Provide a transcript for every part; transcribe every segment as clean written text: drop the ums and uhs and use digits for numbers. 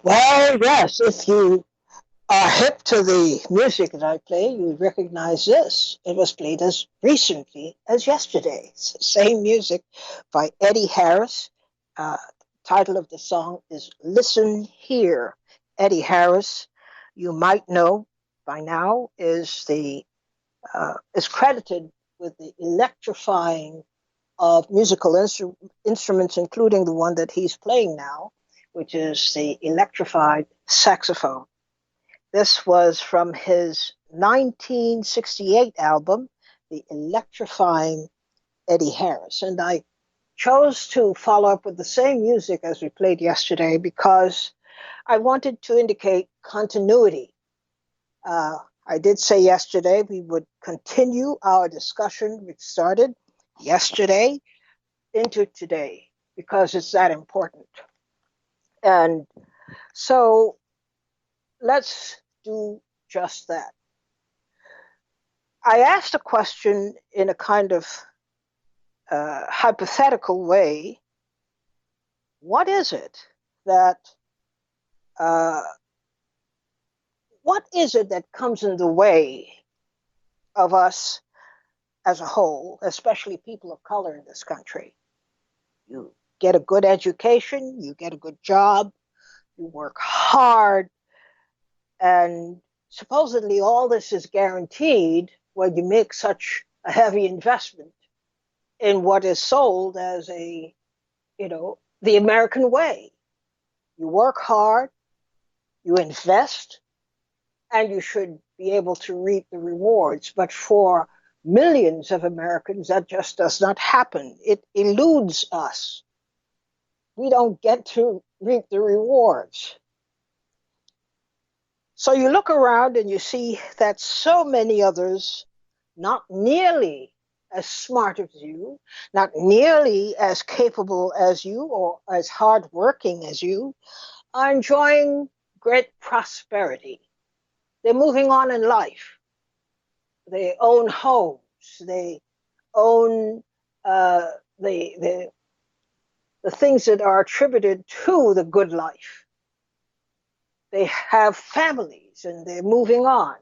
Well, yes, if you are hip to the music that I play, you would recognize this. It was played as recently as yesterday. It's the same music by Eddie Harris. Title of the song is Listen Here. Eddie Harris, you might know by now, is credited with the electrifying of instruments, including the one that he's playing now, which is the electrified saxophone. This was from his 1968 album, The Electrifying Eddie Harris. And I chose to follow up with the same music as we played yesterday because I wanted to indicate continuity. I did say yesterday we would continue our discussion, which started yesterday, into today because it's that important. And so let's do just that. I asked a question in a kind of hypothetical way. What is it that uh, what is it that comes in the way of us as a whole, especially people of color in this country? You get a good education, you get a good job, you work hard, and supposedly all this is guaranteed when you make such a heavy investment in what is sold as the American way. You work hard, you invest, and you should be able to reap the rewards. But for millions of Americans, that just does not happen. It eludes us. We don't get to reap the rewards. So you look around and you see that so many others, not nearly as smart as you, not nearly as capable as you, or as hardworking as you, are enjoying great prosperity. They're moving on in life. They own homes. They own uh, the things that are attributed to the good life. They have families and they're moving on.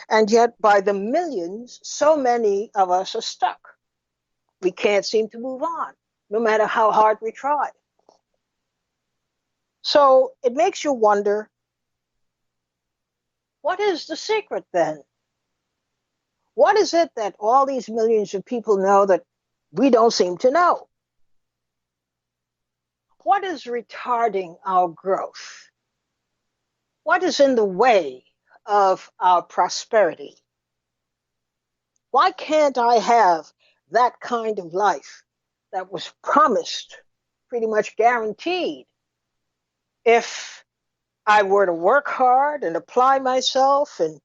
And yet, by the millions, so many of us are stuck. We can't seem to move on, no matter how hard we try. So it makes you wonder, what is the secret then? What is it that all these millions of people know that we don't seem to know? What is retarding our growth? What is in the way of our prosperity? Why can't I have that kind of life that was promised, pretty much guaranteed, if I were to work hard and apply myself and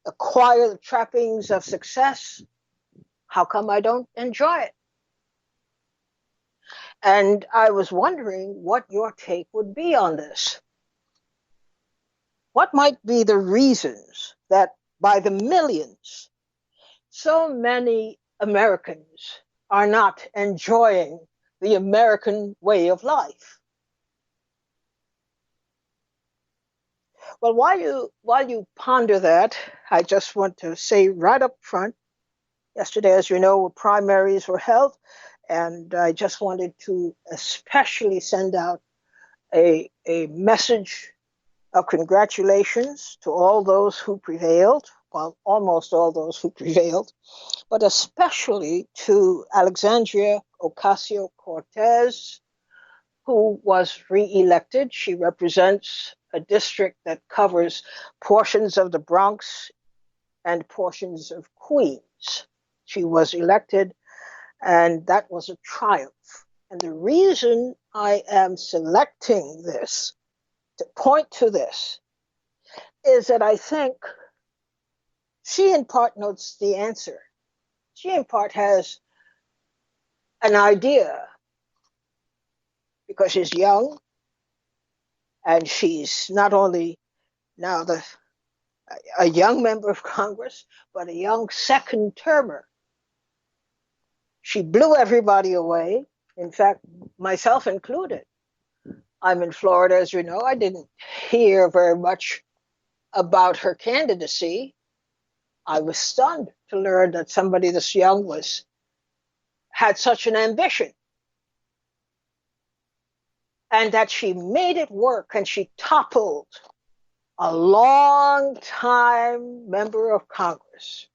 acquire the trappings of success? How come I don't enjoy it? And I was wondering what your take would be on this. What might be the reasons that by the millions, so many Americans are not enjoying the American way of life? Well, while you ponder that, I just want to say right up front, yesterday, as you know, primaries were held, and I just wanted to especially send out a message of congratulations to all those who prevailed, well, almost all those who prevailed, but especially to Alexandria Ocasio Cortez, who was reelected. She represents a district that covers portions of the Bronx and portions of Queens. She was elected, and that was a triumph. And the reason I am selecting this to point to this is that I think she in part knows the answer. She in part has an idea because she's young and she's not only now a young member of Congress, but a young second termer. She blew everybody away, in fact, myself included, I'm in Florida, as you know. I didn't hear very much about her candidacy. I was stunned to learn that somebody this young was had such an ambition and that she made it work and she toppled a long time member of Congress,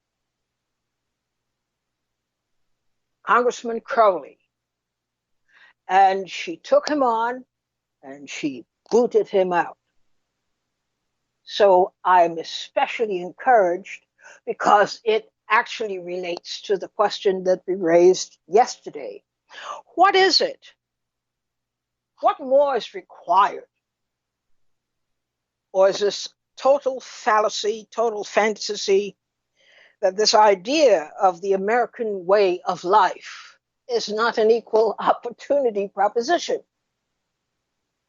Congressman Crowley, and she took him on and she booted him out. So I'm especially encouraged because it actually relates to the question that we raised yesterday. What is it? What more is required? Or is this total fallacy, total fantasy, that this idea of the American way of life is not an equal opportunity proposition?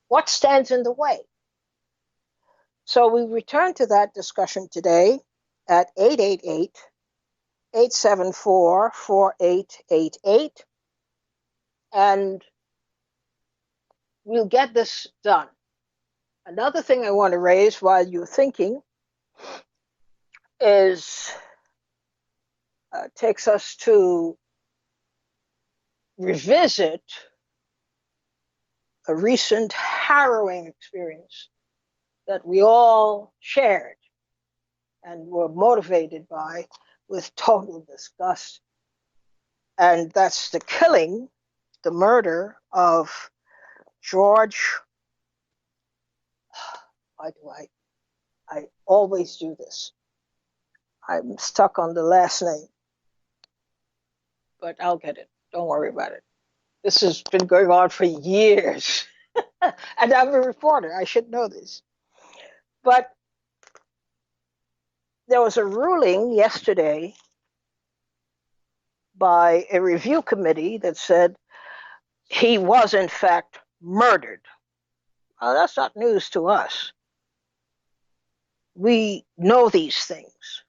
What stands in the way? So we return to that discussion today at 888-874-4888, and we'll get this done. Another thing I want to raise while you're thinking is takes us to revisit a recent harrowing experience that we all shared and were motivated by with total disgust. And that's the killing, the murder of George. Why do I always do this? I'm stuck on the last name, but I'll get it. Don't worry about it. This has been going on for years. And I'm a reporter. I should know this. But there was a ruling yesterday by a review committee that said he was, in fact, murdered. Well, that's not news to us. We know these things.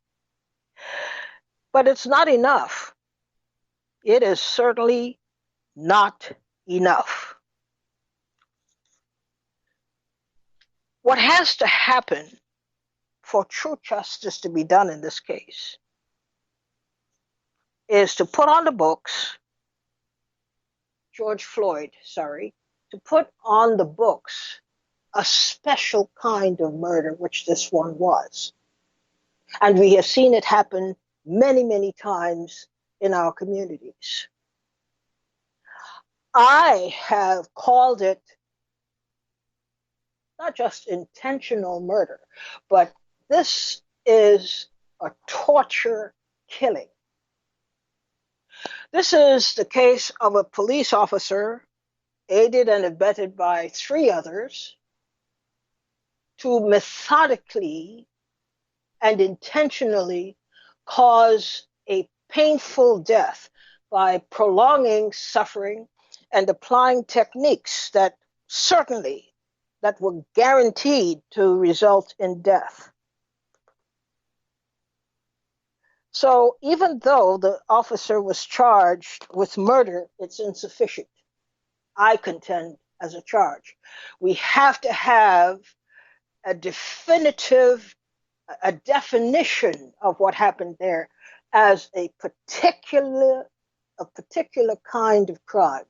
But it's not enough. It is certainly not enough. What has to happen for true justice to be done in this case is to put on the books, to put on the books a special kind of murder, which this one was. And we have seen it happen many, many times in our communities. I have called it not just intentional murder, but this is a torture killing. This is the case of a police officer, aided and abetted by three others, to methodically and intentionally cause a painful death by prolonging suffering and applying techniques that were guaranteed to result in death. So even though the officer was charged with murder, it's insufficient, I contend, as a charge. We have to have a definition of what happened there as a particular kind of crime.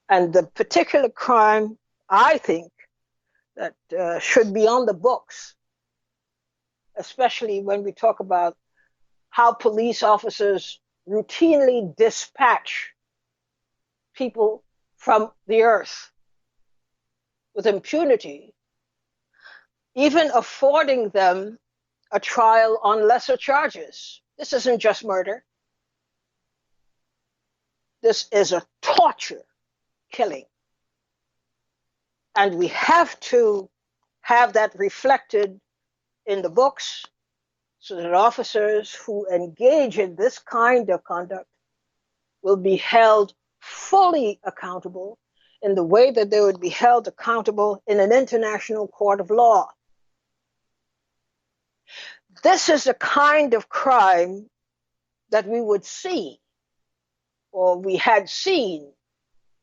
And the particular crime, I think, that should be on the books, especially when we talk about how police officers routinely dispatch people from the earth with impunity, even affording them a trial on lesser charges. This isn't just murder. This is a torture killing. And we have to have that reflected in the books so that officers who engage in this kind of conduct will be held fully accountable in the way that they would be held accountable in an international court of law. This is the kind of crime that we would see, or we had seen,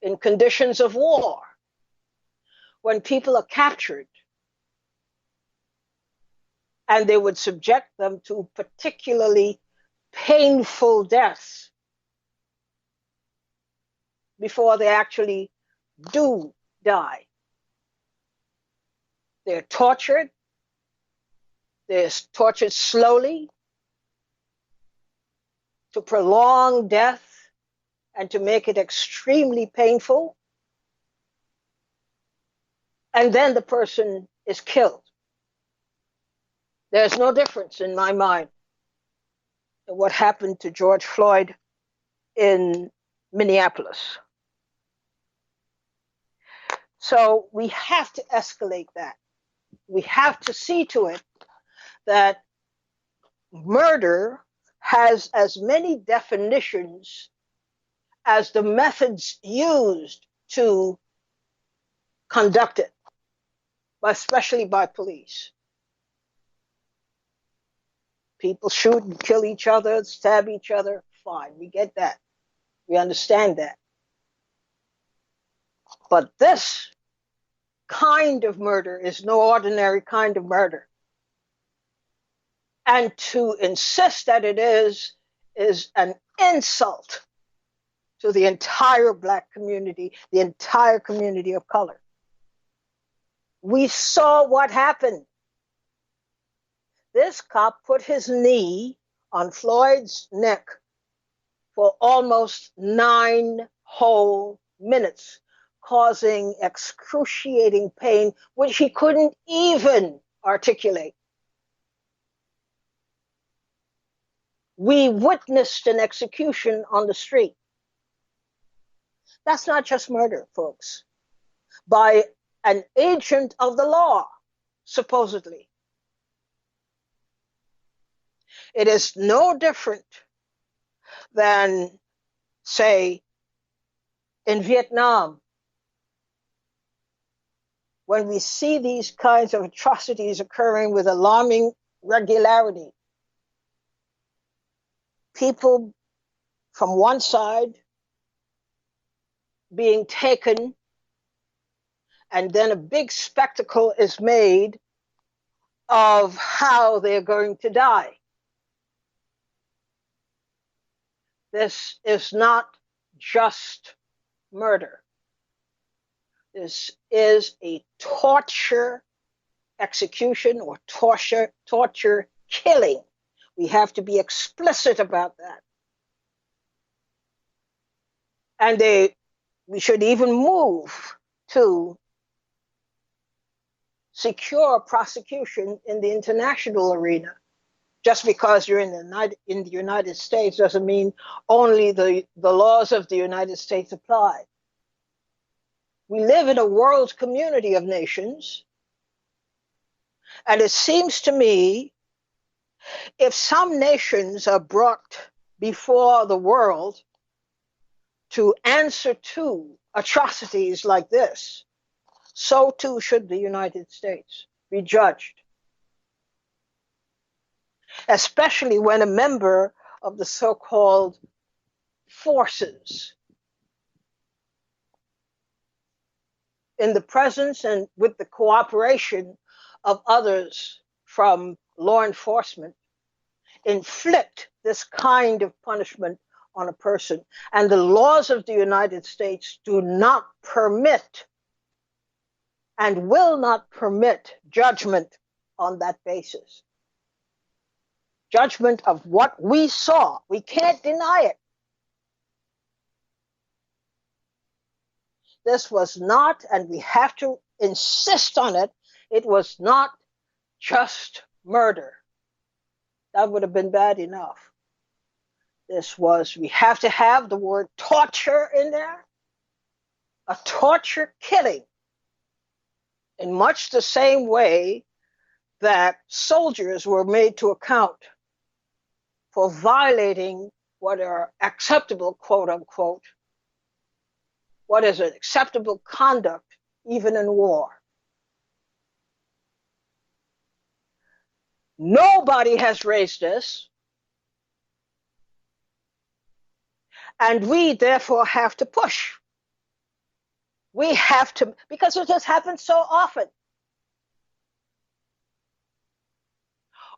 in conditions of war, when people are captured, and they would subject them to particularly painful deaths before they actually do die. They're tortured. They're tortured slowly to prolong death and to make it extremely painful. And then the person is killed. There's no difference in my mind in what happened to George Floyd in Minneapolis. So we have to escalate that. We have to see to it that murder has as many definitions as the methods used to conduct it, especially by police. People shoot and kill each other, stab each other, fine, we get that. We understand that. But this kind of murder is no ordinary kind of murder. And to insist that it is an insult to the entire Black community, the entire community of color. We saw what happened. This cop put his knee on Floyd's neck for almost 9 whole minutes, causing excruciating pain, which he couldn't even articulate. We witnessed an execution on the street. That's not just murder, folks, by an agent of the law, supposedly. It is no different than, say, in Vietnam, when we see these kinds of atrocities occurring with alarming regularity. People from one side being taken, and then a big spectacle is made of how they're going to die. This is not just murder. This is a torture execution or torture killing. We have to be explicit about that. And we should even move to secure prosecution in the international arena. Just because you're in the United States doesn't mean only the laws of the United States apply. We live in a world community of nations, and it seems to me if some nations are brought before the world to answer to atrocities like this, so too should the United States be judged. Especially when a member of the so-called forces, in the presence and with the cooperation of others from law enforcement, inflict this kind of punishment on a person. And the laws of the United States do not permit and will not permit judgment on that basis. Judgment of what we saw. We can't deny it. This was not, and we have to insist on it, it was not just murder. That would have been bad enough. We have to have the word torture in there, a torture killing, in much the same way that soldiers were made to account for violating what are acceptable, quote unquote, what is an acceptable conduct even in war. Nobody has raised this, and we therefore have to push. We have to, because it just happens so often.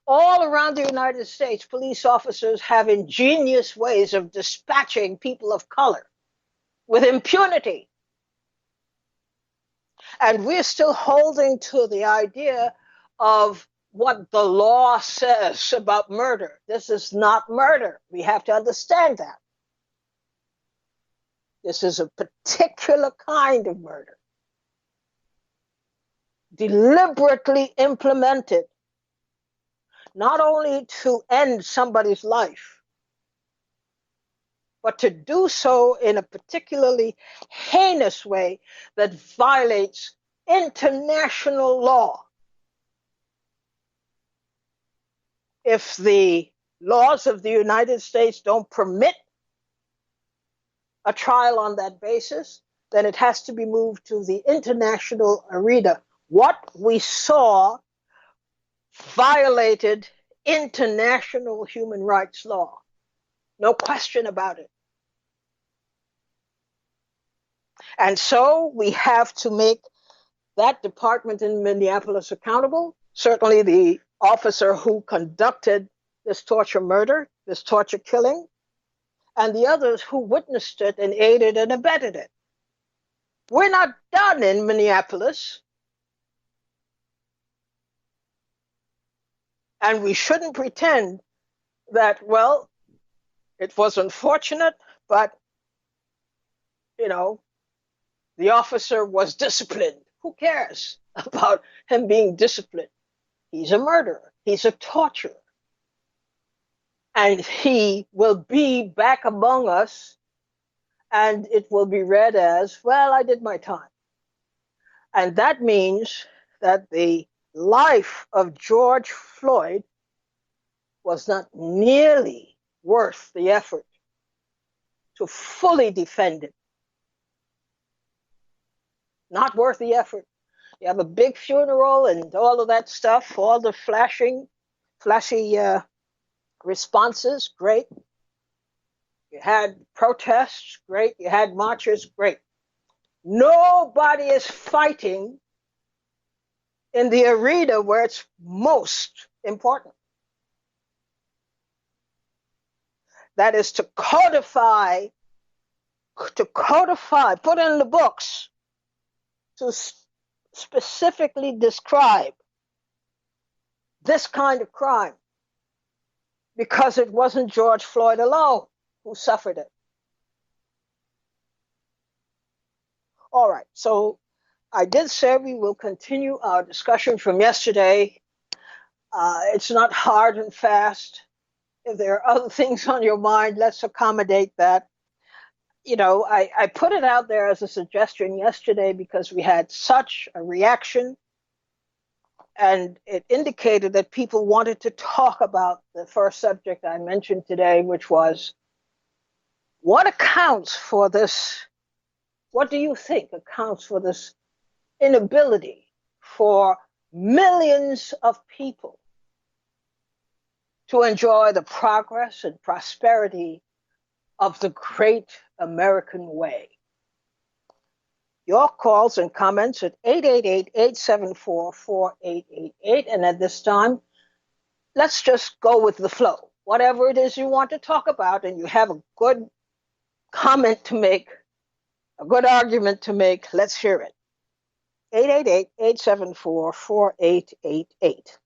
All around the United States, police officers have ingenious ways of dispatching people of color with impunity. And we're still holding to the idea of what the law says about murder. This is not murder. We have to understand that. This is a particular kind of murder, deliberately implemented, not only to end somebody's life, but to do so in a particularly heinous way that violates international law. If the laws of the United States don't permit a trial on that basis, then it has to be moved to the international arena. What we saw violated international human rights law. No question about it. And so we have to make that department in Minneapolis accountable. Certainly the officer who conducted this torture murder, this torture killing, and the others who witnessed it and aided and abetted it. We're not done in Minneapolis. And we shouldn't pretend that, well, it was unfortunate, but, the officer was disciplined. Who cares about him being disciplined? He's a murderer. He's a torturer. And he will be back among us, and it will be read as, well, I did my time. And that means that the life of George Floyd was not nearly worth the effort to fully defend it. Not worth the effort. You have a big funeral and all of that stuff, all the flashy responses, great. You had protests, great. You had marches, great. Nobody is fighting in the arena where it's most important. That is to codify, put in the books, to specifically describe this kind of crime, because it wasn't George Floyd alone who suffered it. All right, so I did say we will continue our discussion from yesterday. It's not hard and fast. If there are other things on your mind, let's accommodate that. I put it out there as a suggestion yesterday because we had such a reaction, and it indicated that people wanted to talk about the first subject I mentioned today, which was what accounts for this? What do you think accounts for this inability for millions of people to enjoy the progress and prosperity of the great American way? Your calls and comments at 888-874-4888. And at this time, let's just go with the flow. Whatever it is you want to talk about and you have a good comment to make, a good argument to make, let's hear it. 888-874-4888.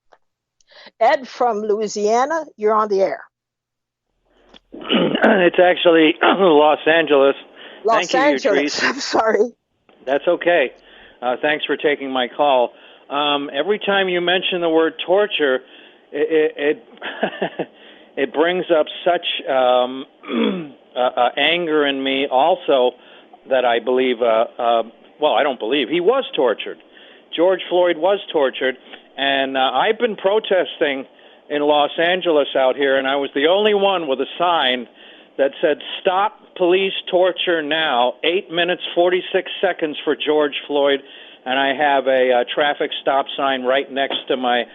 Ed from Louisiana, you're on the air. It's actually Los Angeles. Los Angeles. I'm sorry. That's okay. Thanks for taking my call. Every time you mention the word torture, it it brings up such anger in me also that I believe, I don't believe, he was tortured. George Floyd was tortured, and I've been protesting in Los Angeles out here, and I was the only one with a sign that said, "Stop police torture now, 8 minutes, 46 seconds for George Floyd." And I have a traffic stop sign right next to my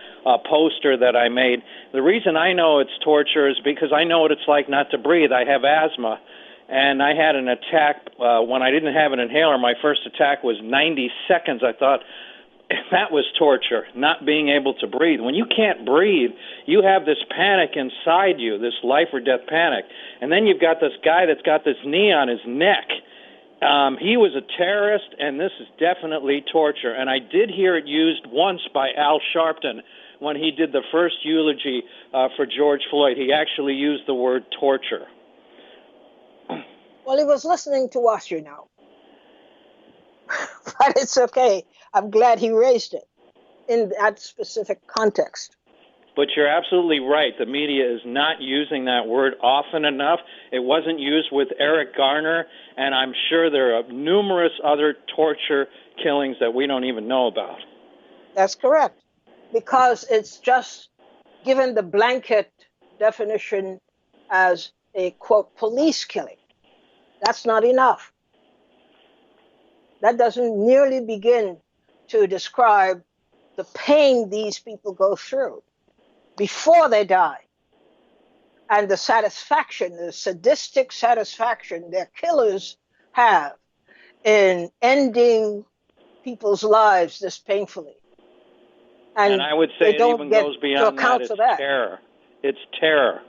poster that I made. The reason I know it's torture is because I know what it's like not to breathe. I have asthma. and I had an attack when I didn't have an inhaler. My first attack was 90 seconds. I thought that was torture, not being able to breathe. When you can't breathe, you have this panic inside you, this life or death panic. And then you've got this guy that's got this knee on his neck. He was a terrorist, and this is definitely torture. And I did hear it used once by Al Sharpton when he did the first eulogy for George Floyd. He actually used the word torture. Well, he was listening to us, you know. But it's okay. I'm glad he raised it in that specific context. But you're absolutely right. The media is not using that word often enough. It wasn't used with Eric Garner, and I'm sure there are numerous other torture killings that we don't even know about. That's correct. Because it's just given the blanket definition as a, quote, police killing. That's not enough. That doesn't nearly begin to describe the pain these people go through before they die, and the satisfaction, the sadistic satisfaction their killers have in ending people's lives this painfully. And I would say it even goes beyond that. It's terror. It's terror.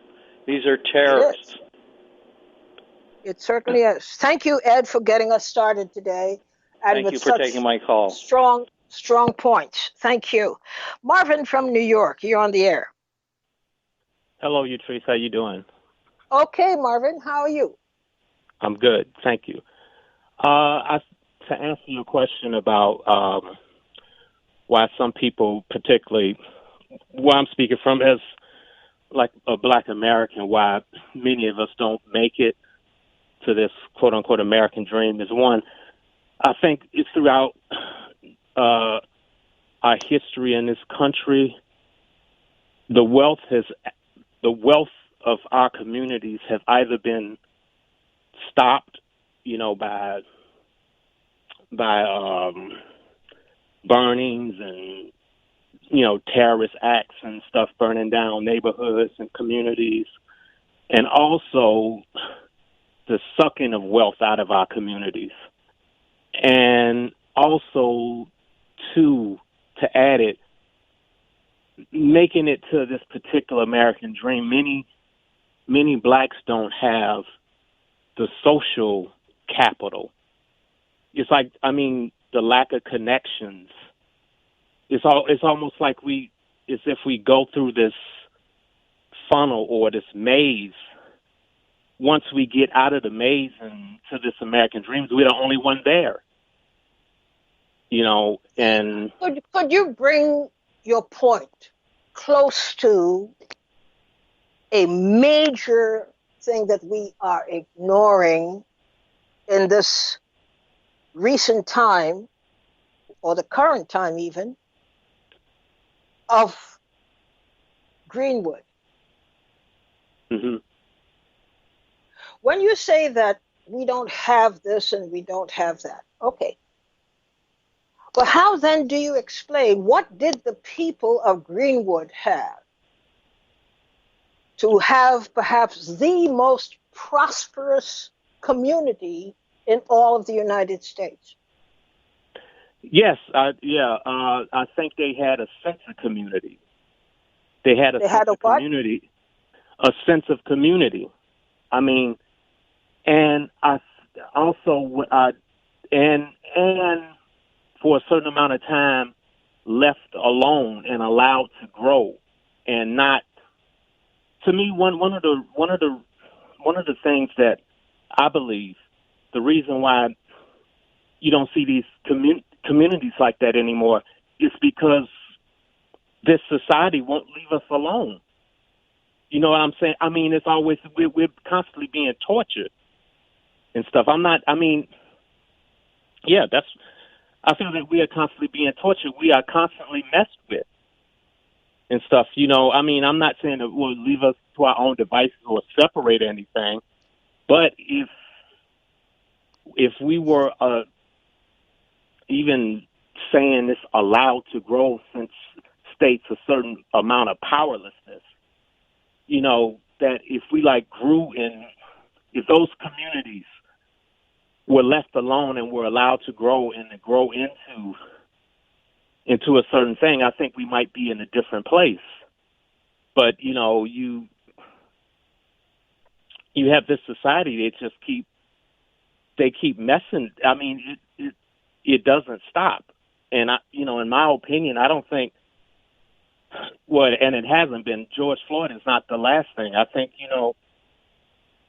These are terrorists. It certainly is. Thank you, Ed, for getting us started today. And Thank you for taking my call. Strong points. Thank you. Marvin from New York, you're on the air. Hello, Utrice. How you doing? Okay, Marvin. How are you? I'm good. Thank you. To answer your question about why some people, particularly where I'm speaking from as like a Black American, why many of us don't make it to this quote-unquote American dream is one, I think it's throughout our history in this country, the wealth of our communities have either been stopped, by burnings and terrorist acts and stuff, burning down neighborhoods and communities, and also the sucking of wealth out of our communities. And also, to add it, making it to this particular American dream, many blacks don't have the social capital. It's like, the lack of connections. It's almost like as if we go through this funnel or this maze. Once we get out of the maze and to this American dream, we're the only one there. And could you bring your point close to a major thing that we are ignoring in this recent time, or the current time even, of Greenwood? Mm-hmm. When you say that we don't have this and we don't have that, okay. But how then do you explain what did the people of Greenwood have to have perhaps the most prosperous community in all of the United States? Yes, I think they had a sense of community. They had a sense of community. A sense of community. And I also and for a certain amount of time left alone and allowed to grow, and not. To me, one of the things that I believe, the reason why you don't see these communities like that anymore is because this society won't leave us alone. You know what I'm saying? It's always we're constantly being tortured and stuff. I feel that we are constantly being tortured. We are constantly messed with and stuff. I'm not saying that we'll leave us to our own devices or separate anything, but if we were even saying this allowed to grow since states a certain amount of powerlessness, that if we grew in if those communities were left alone and were allowed to grow and to grow into a certain thing, I think we might be in a different place. But you have this society that just keep messing. I mean, it doesn't stop. And in my opinion, I don't think and it hasn't been. George Floyd is not the last thing. I think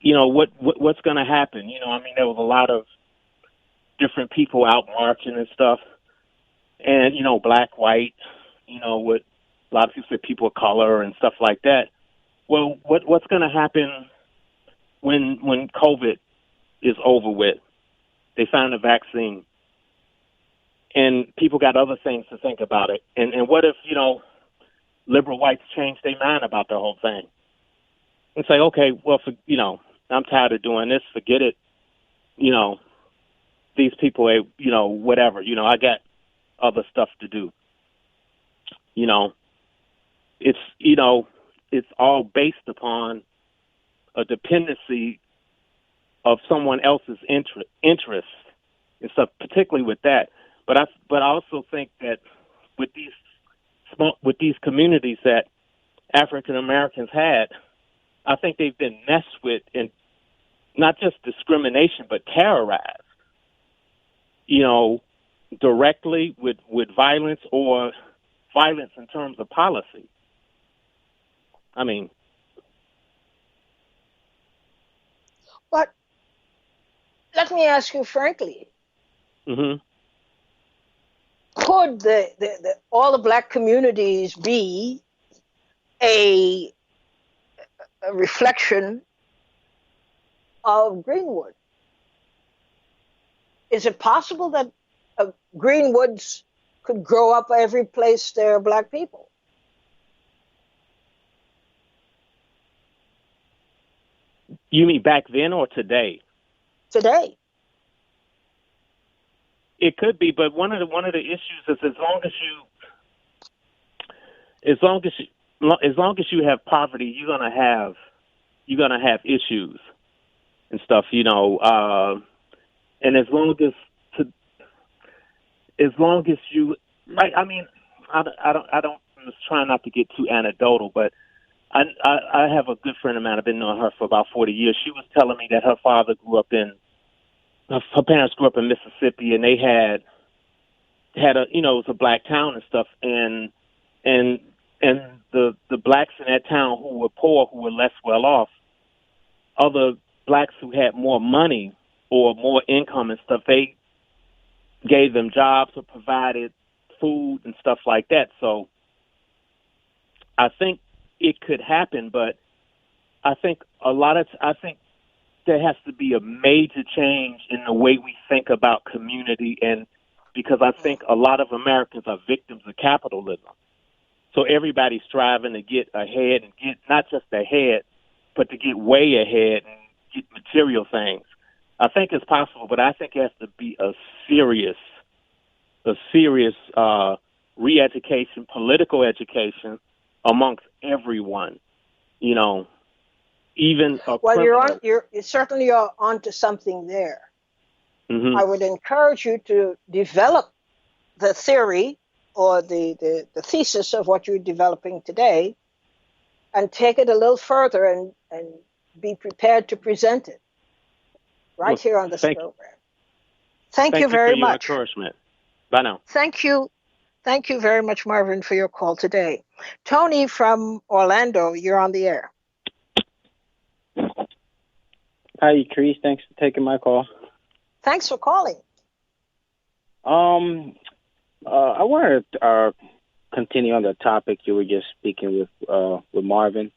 what's going to happen. I mean, there was a lot of different people out marching and stuff, and black, white, with a lot of people say people of color and stuff like that. Well, what's going to happen when COVID is over with? They found a vaccine, and people got other things to think about it. And what if liberal whites change their mind about the whole thing and say, okay, well, I'm tired of doing this. Forget it. These people, whatever. I got other stuff to do. It's all based upon a dependency of someone else's interest and stuff, particularly with that. But I also think that with these communities that African Americans had, I think they've been messed with, and not just discrimination, but terrorized. Directly with violence or violence in terms of policy. I mean, but let me ask you frankly. Mm-hmm. Could all the black communities be a reflection of Greenwood? Is it possible that Greenwoods could grow up every place there are black people? You mean back then or today? Today. It could be, but one of the issues is as long as you have poverty, you're gonna have issues and stuff, and as long as you, right? I mean, I don't. I'm just trying not to get too anecdotal, but I have a good friend of mine. I've been knowing her for about 40 years. She was telling me that her parents grew up in Mississippi, and they had it was a black town and stuff, and the blacks in that town who were poor, who were less well off, other blacks who had more money or more income and stuff, they gave them jobs or provided food and stuff like that. So I think it could happen, but I think there has to be a major change in the way we think about community, and because I think a lot of Americans are victims of capitalism. So everybody's striving to get ahead and get not just ahead, but to get way ahead and get material things. I think it's possible, but I think it has to be a serious re-education, political education amongst everyone. Even a well, you're certainly onto something there. Mm-hmm. I would encourage you to develop the theory or the thesis of what you're developing today, and take it a little further and be prepared to present it right here on this program. Thank you very much. For your encouragement. Bye now. Thank you very much, Marvin, for your call today. Tony from Orlando, you're on the air. Hi, Chris. Thanks for taking my call. Thanks for calling. I want to continue on the topic you were just speaking with Marvin.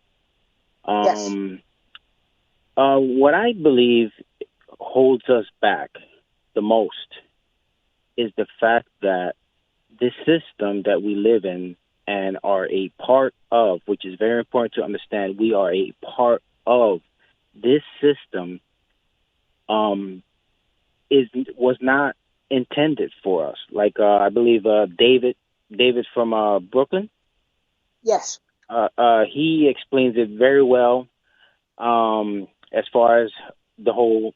Yes. What I believe holds us back the most is the fact that this system that we live in and are a part of, which is very important to understand, we are a part of this system, was not intended for us. Like I believe David from Brooklyn. Yes. He explains it very well as far as the whole,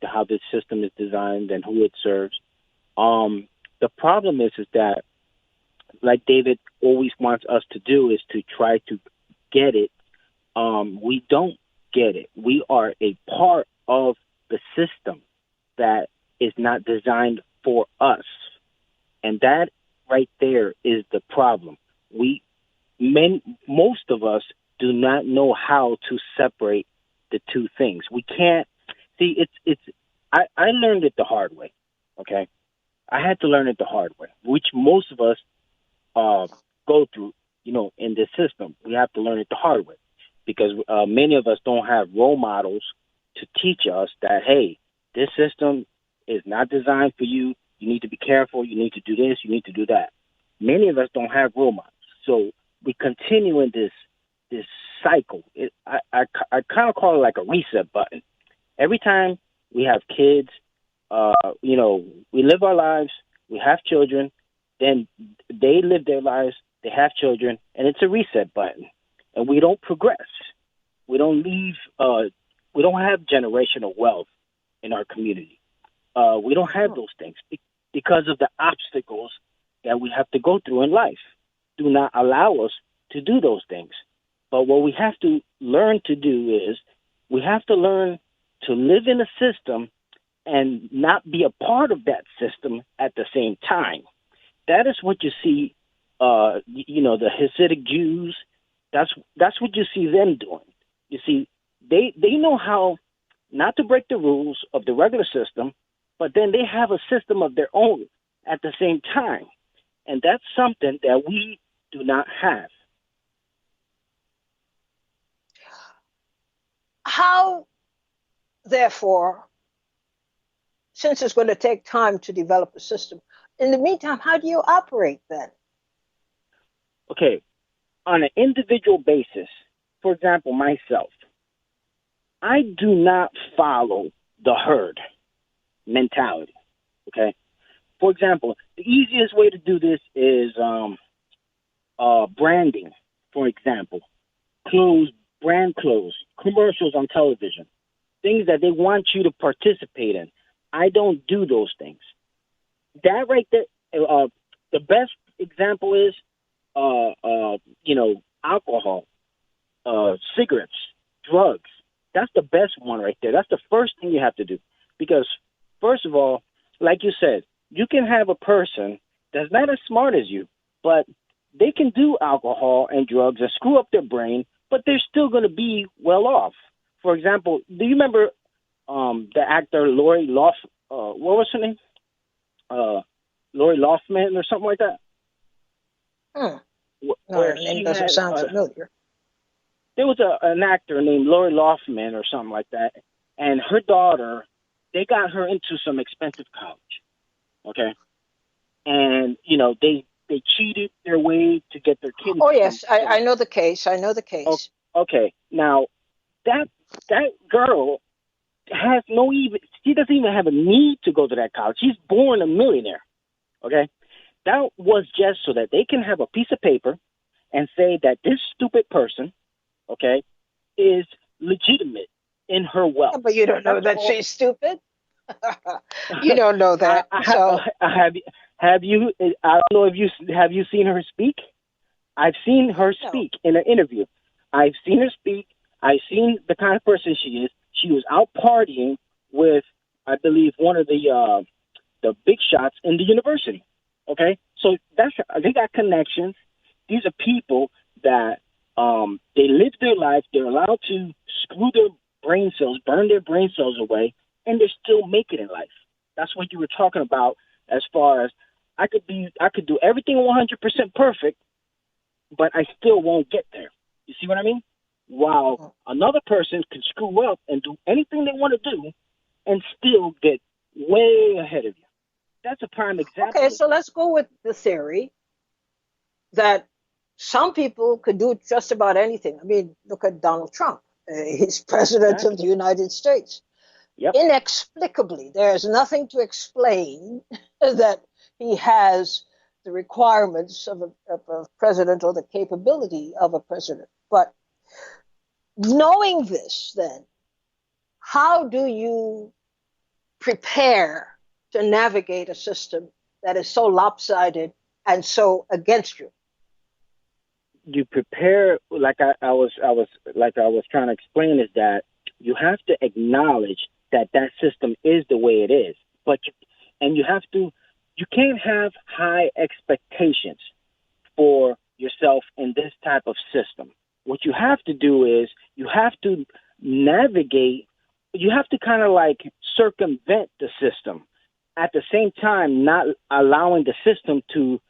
how this system is designed and who it serves. The problem is that, like David always wants us to do, is to try to get it. We don't get it. We are a part of the system that is not designed for us, and that right there is the problem. Most of us do not know how to separate the two things. We can't see. I learned it the hard way. Okay, I had to learn it the hard way, which most of us uh, go through. In this system, we have to learn it the hard way because many of us don't have role models to teach us that, hey, this system is not designed for you. You need to be careful. You need to do this. You need to do that. Many of us don't have role models, so we continue in this cycle. I kind of call it like a reset button. Every time we have kids, we live our lives, we have children, then they live their lives, they have children, and it's a reset button. And we don't progress. We don't leave. We don't have generational wealth in our community. We don't have those things because of the obstacles that we have to go through in life. Do not allow us to do those things. But what we have to learn to do is we have to learn to live in a system and not be a part of that system at the same time. That is what you see, the Hasidic Jews. That's what you see them doing. You see, they know how not to break the rules of the regular system, but then they have a system of their own at the same time. And that's something that we do not have. How, therefore, since it's going to take time to develop a system, in the meantime, how do you operate then? Okay, on an individual basis, for example, myself, I do not follow the herd mentality. Okay, for example, the easiest way to do this is branding. For example, brand clothes, commercials on television, things that they want you to participate in. I don't do those things. That right there, the best example is, alcohol, cigarettes, drugs. That's the best one right there. That's the first thing you have to do. Because, first of all, like you said, you can have a person that's not as smart as you, but they can do alcohol and drugs and screw up their brain, but they're still going to be well off. For example, do you remember the actor Lori what was her name? Lori Loughlin or something like that? Hmm. No, Where the name she doesn't had sound familiar. there was an actor named Lori Loughlin or something like that, and her daughter, they got her into some expensive college, okay, and they cheated their way to get their kid Oh, into yes, some. I know the case. I know the Oh, case. okay, now that girl has she doesn't even have a need to go to that college. She's born a millionaire, okay. That was just so that they can have a piece of paper and say that this stupid person, okay, is legitimate in her Yeah, wealth. but you don't know That's that all. she's stupid. You don't know that. So, Have you? I don't know if you seen her speak. I've seen her no. speak in an interview. I've seen her speak. I've seen the kind of person she is. She was out partying with, I believe, one of the big shots in the university. Okay, so they got connections. These are people that they live their life. They're allowed to screw their brain cells, burn their brain cells away, and they're still making it in life. That's what you were talking about. As far as I could do everything 100% perfect, but I still won't get there. You see what I mean? While another person can screw up and do anything they want to do and still get way ahead of you. That's a prime Okay, example of so let's go with the theory that some people could do just about anything. I mean, look at Donald Trump. He's president of exactly. the United States. Yep. Inexplicably, there's nothing to explain that he has the requirements of a president or the capability of a president. But knowing this, then, How do you prepare to navigate a system that is so lopsided and so against you? You prepare, I was trying to explain, is that you have to acknowledge that that system is the way it is, and you can't have high expectations for yourself in this type of system. What you have to do is you have to navigate, you have to kind of like circumvent the system, at the same time not allowing the system to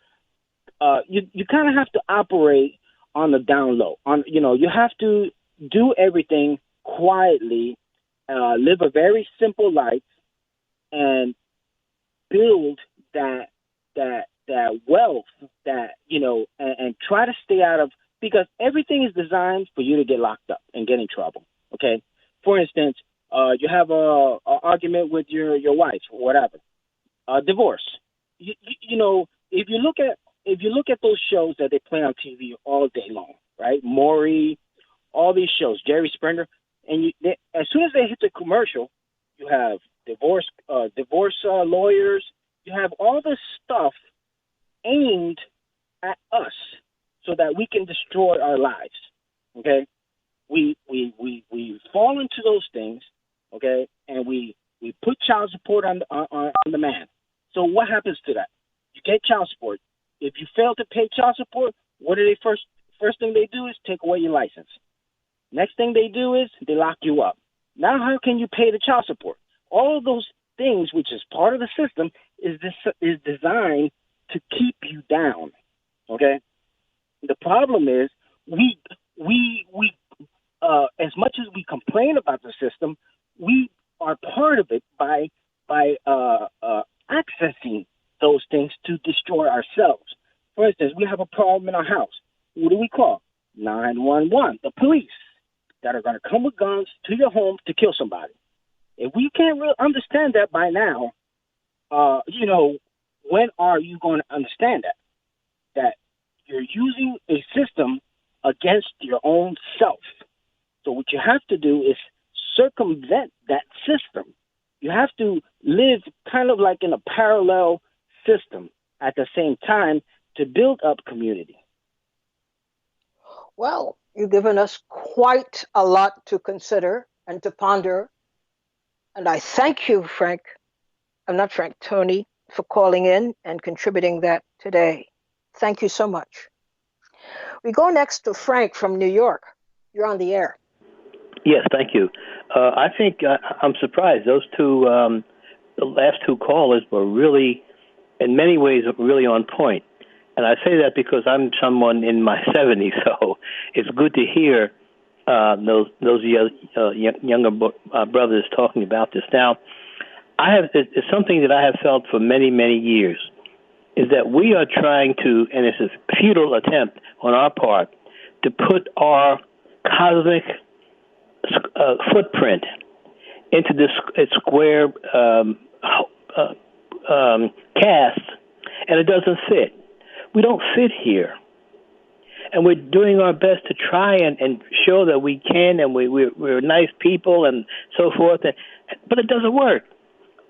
you kind of have to operate on the down low. You have to do everything quietly, live a very simple life, and build that wealth, and try to stay out of, because everything is designed for you to get locked up and get in trouble. Okay, for instance, you have a argument with your wife or whatever, divorce. If you look at those shows that they play on TV all day long, right? Maury, all these shows, Jerry Springer, and as soon as they hit the commercial, you have divorce lawyers. You have all this stuff aimed at us so that we can destroy our lives. Okay, we fall into those things. Okay, and we put child support on the man. So what happens to that? You get child support. If you fail to pay child support, what do they first thing they do is take away your license. Next thing they do is they lock you up. Now how can you pay the child support? All of those things, which is part of the system, is designed to keep you down. Okay? The problem is we as much as we complain about the system, we are part of it by accessing those things to destroy ourselves. For instance, we have a problem in our house. What do we call? 911, the police that are going to come with guns to your home to kill somebody. If we can't really understand that by now, when are you going to understand that you're using a system against your own self? So what you have to do is circumvent that system. You have to live kind of like in a parallel system at the same time to build up community. Well, you've given us quite a lot to consider and to ponder. And I thank you, Tony, for calling in and contributing that today. Thank you so much. We go next to Frank from New York. You're on the air. Yes, thank you. I think I'm surprised. Those two, the last two callers were really, in many ways, really on point. And I say that because I'm someone in my 70s, so it's good to hear those younger brothers talking about this. Now, it's something that I have felt for many, many years, is that we are trying to, and it's a futile attempt on our part, to put our cosmic footprint into this square cast, and it doesn't fit. We don't fit here. And we're doing our best to try and show that we can, and we're nice people and so forth, but it doesn't work.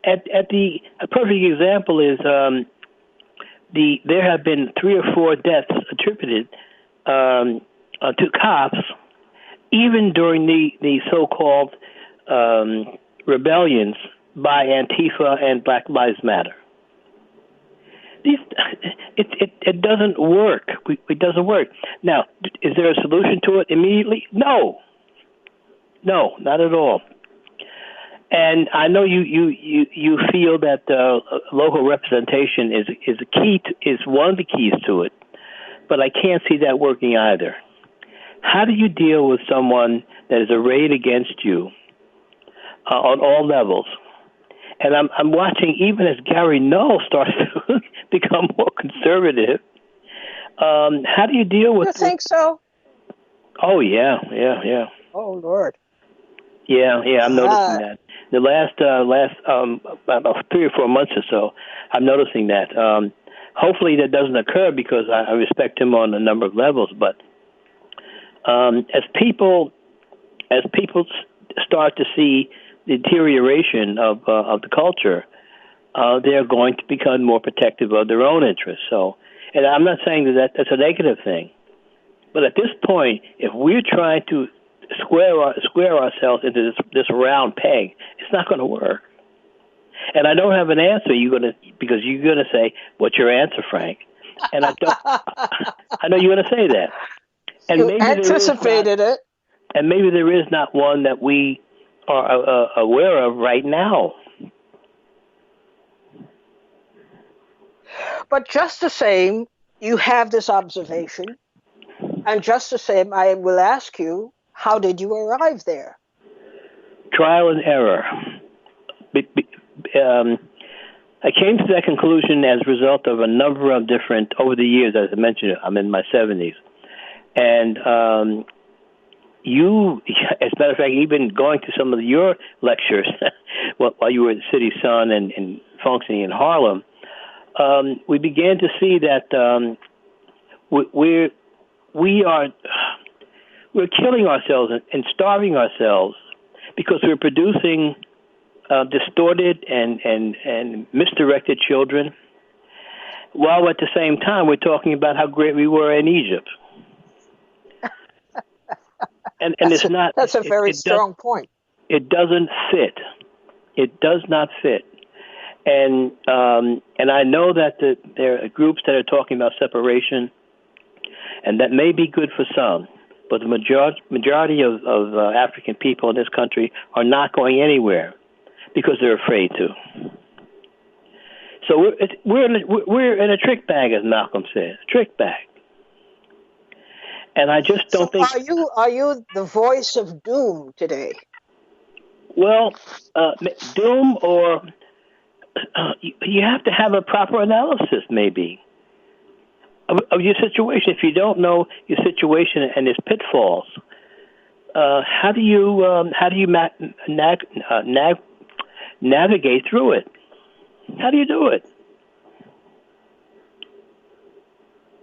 A perfect example is there have been 3 or 4 deaths attributed to cops, even during the so-called rebellions by Antifa and Black Lives Matter. It doesn't work. It doesn't work. Now, is there a solution to it immediately? No, not at all. And I know you feel that local representation is a key is one of the keys to it, but I can't see that working either. How do you deal with someone that is arrayed against you on all levels? And I'm watching, even as Gary Null starts to become more conservative. How do you deal with? You think so? Oh yeah. Oh Lord. Yeah. I'm noticing that. The last about 3 or 4 months or so, I'm noticing that. Hopefully that doesn't occur because I respect him on a number of levels. But as people start to see deterioration of the culture, they're going to become more protective of their own interests. So, and I'm not saying that's a negative thing, but at this point, if we're trying to square ourselves into this round peg, it's not going to work. And I don't have an answer. Because you're gonna say, "What's your answer, Frank?" And I don't. I know you're gonna say that. And you maybe anticipated it. And maybe there is not one that we are aware of right now. But just the same, you have this observation, and just the same, I will ask you, how did you arrive there? Trial and error. I came to that conclusion as a result of a number of different, over the years, as I mentioned, I'm in my 70s. And you, as a matter of fact, even going to some of your lectures while you were at City Sun and functioning in Harlem, we began to see that we're killing ourselves and starving ourselves because we're producing distorted and misdirected children, while at the same time we're talking about how great we were in Egypt. And it's not. That's a very strong point. It doesn't fit. It does not fit. And I know that there are groups that are talking about separation, and that may be good for some, but the majority of African people in this country are not going anywhere because they're afraid to. So we're in a trick bag, as Malcolm said, a trick bag. And I just don't think. Are you the voice of doom today? Well, doom, or you have to have a proper analysis, maybe, of your situation. If you don't know your situation and its pitfalls, how do you navigate through it? How do you do it?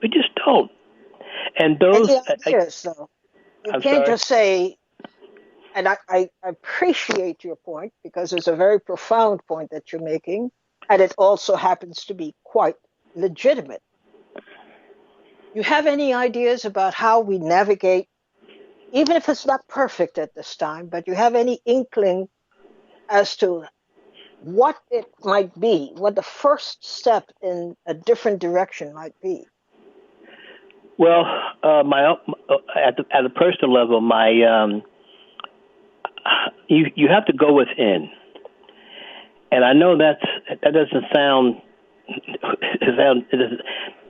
We just don't. And those ideas, though, you can't just say. And I appreciate your point, because it's a very profound point that you're making, and it also happens to be quite legitimate. You have any ideas about how we navigate, even if it's not perfect at this time, but you have any inkling as to what it might be, what the first step in a different direction might be? Well, at a personal level, you have to go within, and I know that doesn't sound.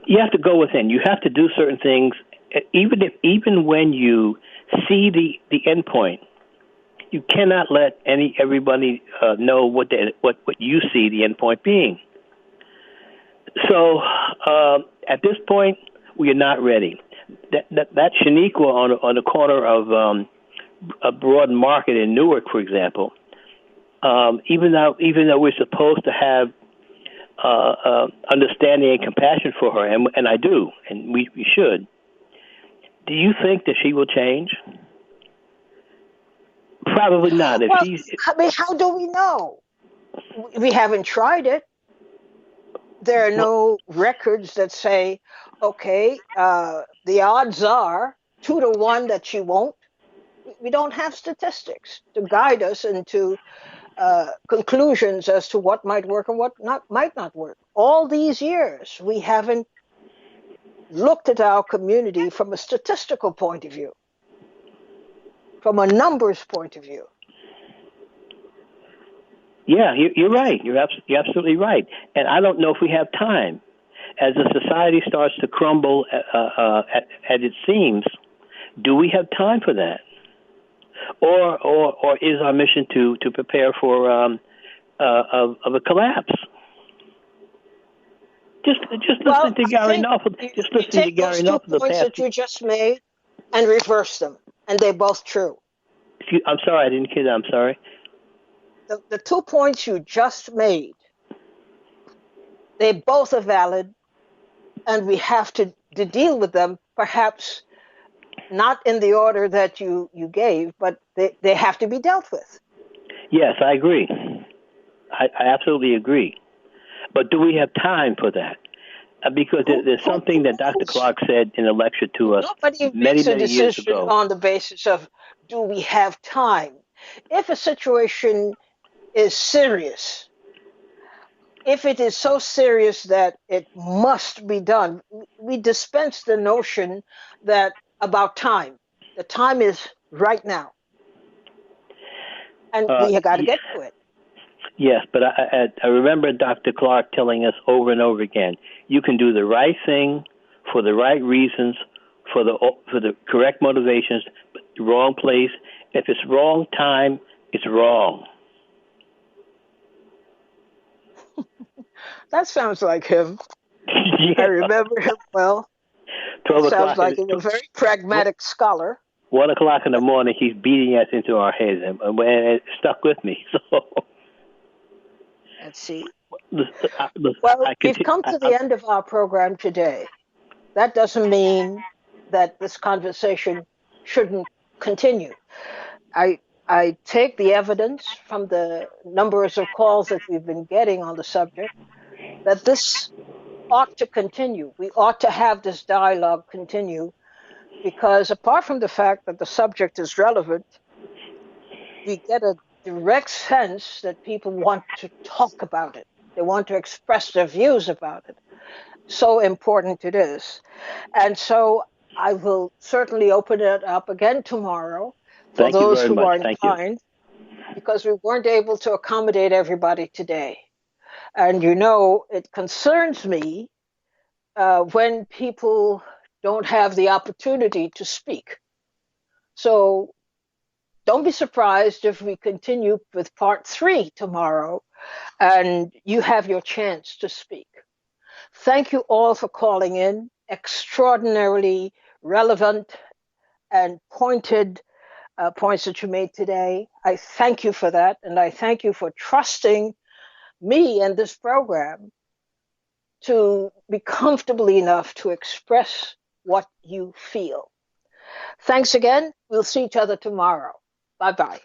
You have to go within. You have to do certain things, even when you see the end point. You cannot let everybody know what you see the end point being. So at this point, we are not ready. That Shaniqua on the corner of a Broad Market in Newark, for example, even though we're supposed to have understanding and compassion for her, and I do, and we should. Do you think that she will change? Probably not. How do we know? We haven't tried it. There are no records that say, okay, the odds are 2-1 that she won't. We don't have statistics to guide us into conclusions as to what might work and what might not work. All these years, we haven't looked at our community from a statistical point of view, from a numbers point of view. Yeah, you're right. You're absolutely right. And I don't know if we have time. As the society starts to crumble at its seams, do we have time for that? Or is our mission to prepare for of a collapse? Just listening to Gary Knopfler. Just listening to Gary Knopfler. Those 2 points that you just made and reverse them, and they're both true. I'm sorry, I didn't hear that. I'm sorry. The 2 points you just made, they both are valid, and we have to deal with them, perhaps not in the order that you gave, but they have to be dealt with. Yes, I agree. I absolutely agree. But do we have time for that? Because there's something that Dr. Clark said in a lecture to us Nobody many, makes a many years decision ago. on the basis of, do we have time? If a situation is serious, if it is so serious that it must be done, we dispense the notion that about time. The time is right now, and we got to get to it. Yes, but I remember Dr. Clark telling us over and over again, you can do the right thing for the right reasons, for the correct motivations, but the wrong place. If it's wrong time, it's wrong. That sounds like him. Yeah. I remember him well. It 12 sounds o'clock, like he's a very pragmatic scholar. 1 o'clock in the morning, he's beating us into our heads, and it stuck with me. So, Let's see. I Well, we've continue. come to the end of our program today. That doesn't mean that this conversation shouldn't continue. I take the evidence from the numbers of calls that we've been getting on the subject that this ought to continue. We ought to have this dialogue continue because apart from the fact that the subject is relevant, we get a direct sense that people want to talk about it. They want to express their views about it. So important it is. And so I will certainly open it up again tomorrow for Thank you those very who much. are Thank you. inclined, because we weren't able to accommodate everybody today. And it concerns me when people don't have the opportunity to speak. So don't be surprised if we continue with part 3 tomorrow and you have your chance to speak. Thank you all for calling in. Extraordinarily relevant and pointed points that you made today. I thank you for that. And I thank you for trusting me and this program to be comfortable enough to express what you feel. Thanks again. We'll see each other tomorrow. Bye bye.